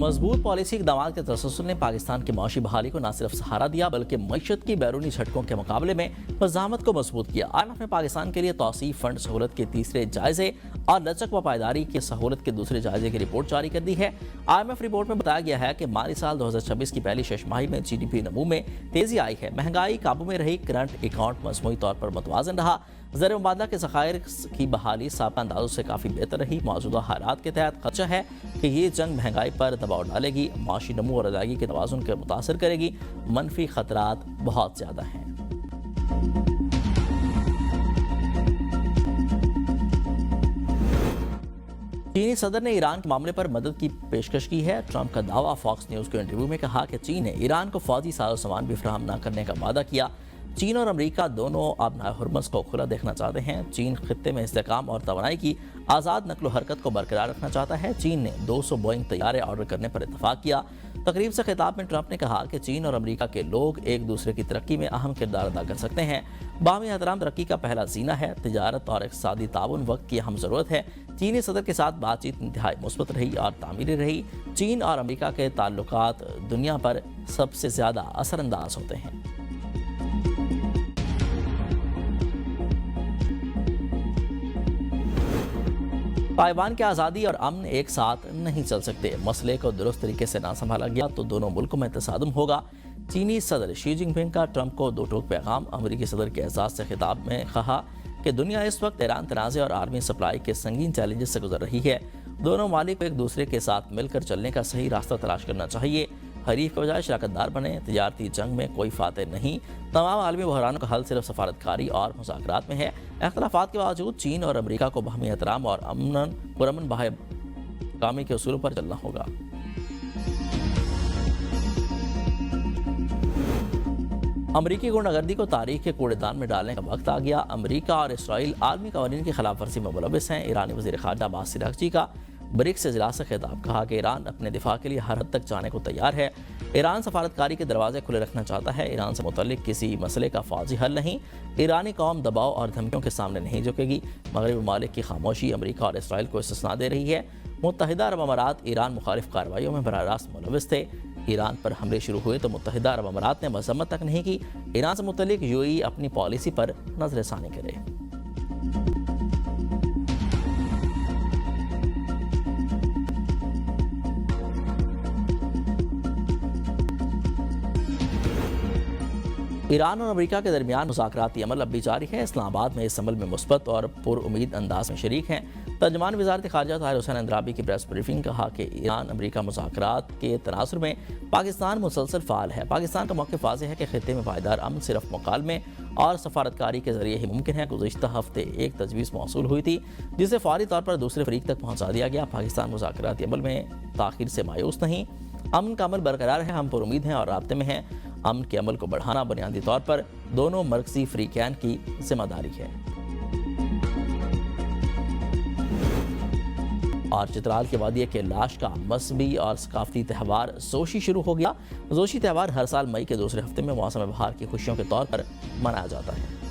मजबूत पॉलिसी इक़दामात के तसलसल ने पाकिस्तान की माशी बहाली को न सिर्फ सहारा दिया बल्कि मईशत की बैरूनी झटकों के मुकाबले में मज़ामत को मजबूत किया। IMF ने पाकिस्तान के लिए तौसीफ फंड सहूलत के तीसरे जायजे और लचक व पायदारी की सहूलत के दूसरे जायजे की रिपोर्ट जारी कर दी है। IMF रिपोर्ट में बताया गया है कि माली साल 2026 की पहली छमाही में GDP नमू में तेजी आई है, महंगाई काबू में रही, करंट अकाउंट मजमूई तौर पर मुतवाज़न रहा, ज़र मुबादला के ज़खायर की बहाली साबिक़ा अंदाज़ों से काफ़ी बेहतर रही। मौजूदा हालात के तहत खदशा है कि ये जंग महंगाई पर दबाव डालेगी, माशी नमू और अदायगी के तवाज़ुन को मुतासर करेगी। मनफी खतरात बहुत ज़्यादा हैं। चीनी सदर ने ईरान के मामले पर मदद की पेशकश की है। ट्रंप का दावा। फॉक्स न्यूज़ के इंटरव्यू में कहा कि चीन ने ईरान को फौजी साजो सामान भी फराहम न करने का वादा किया। चीन और अमेरिका दोनों अब हुर्मुज़ को खुला देखना चाहते हैं। चीन खित्ते में इस्तेहकाम और तवानाई की आज़ाद नकलो हरकत को बरकरार रखना चाहता है। चीन ने 200 बोइंग तैयारे ऑर्डर करने पर इत्तफाक किया। तकरीब से खिताब में ट्रंप ने कहा कि चीन और अमेरिका के लोग एक दूसरे की तरक्की में अहम किरदार अदा कर सकते हैं। बाहमी एहतराम तरक्की का पहला जीना है। तिजारत और इक़्तिसादी ताउन वक्त की अहम ज़रूरत है। चीनी सदर के साथ बातचीत इंतहाई मुस्बत रही और तामीरी रही। चीन और अमेरिका के ताल्लुकात दुनिया पर सबसे ज़्यादा असरअंदाज होते हैं। ताइवान की आज़ादी और अमन एक साथ नहीं चल सकते। मसले को दुरुस्त तरीके से ना संभाला गया तो दोनों मुल्कों में तसादुम होगा। चीनी सदर शी जिनपिंग का ट्रंप को दो टोक पैगाम। अमेरिकी सदर के एजाज से खिताब में कहा कि दुनिया इस वक्त ईरान तनाज़े और आर्मी सप्लाई के संगीन चैलेंजेस से गुजर रही है। दोनों मालिक को एक दूसरे के साथ मिलकर चलने का सही रास्ता तलाश करना चाहिए। हरीफ के बजाय शराकतदार बने। तजारती जंग में कोई फातह नहीं। तमाम आलमी बहरानों का हल सिर्फ सफारतकारी और मुज़ाकरात में है। इख्तलाफात के बावजूद चीन और अमेरिका को बाहमी एहतराम और पुरअमन बाहमी के उसूलों पर चलना होगा। अमरीकी गुंडागर्दी को तारीख के कूड़ेदान में डालने का वक्त आ गया। अमरीका और इसराइल आलमी कवानीन की खिलाफ वर्जी में मुलविस हैं। ईरानी वज़ीर ख़ारजा अब्बास अराग़ची का ब्रिक्स इजलास से खिताब। कहा कि ईरान अपने दिफा के लिए हर हद तक जाने को तैयार है। ईरान सफारतकारी के दरवाजे खुले रखना चाहता है। ईरान से मुतल्लिक किसी मसले का फौजी हल नहीं। ईरानी कौम दबाव और धमकियों के सामने नहीं झुकेगी। मगरबी ममालिक की खामोशी अमरीका और इसराइल को इस्तिस्ना दे रही है। मुत्तहिदा अरब अमारात ईरान मुखालिफ कार्रवाइयों में बराह रास्त मुलविस थे। ईरान पर हमले शुरू हुए तो मुत्तहिदा अरब अमारात ने मजम्मत तक नहीं की। ईरान से मुतल्लिक UAE अपनी पॉलिसी पर नजरसानी करे। ईरान और अमेरिका के दरमियान मुज़ाकराती अमल अब भी जारी है। इस्लामाबाद में इस अमल में मुस्बत और पुरउम्मीद अंदाज में शरीक हैं। तर्जमान वज़ारत ख़ारजा ताहिर हुसैन अंद्राबी की प्रेस ब्रीफिंग कहा कि ईरान अमेरिका मुज़ाकरात के तनासुर में पाकिस्तान मुसलसल फ़ाल है। पाकिस्तान का मौक़िफ़ वाज़ेह है कि खित्ते में पायदार अमन सिर्फ मुकालमे और सफारतकारी के ज़रिए ही मुमकिन है। गुज़िश्ता हफ्ते एक तजवीज़ मौसूल हुई थी जिसे फ़ौरी तौर पर दूसरे फरीक तक पहुँचा दिया गया। पाकिस्तान मुज़ाकराती अमल में ताख़ीर से मायूस नहीं। अमन का अमल बरकरार है। हम पुरुमीद हैं और राब्ते में हैं। अमन के अमल को बढ़ाना बुनियादी तौर पर दोनों मरकज़ी फ़रीक़ैन की जिम्मेदारी है। और चित्राल के वादिया के लाश का मजहबी और सकाफती त्यौहार जोशी शुरू हो गया। जोशी त्यौहार हर साल मई के दूसरे हफ्ते में मौसम बहार की खुशियों के तौर पर मनाया जाता है।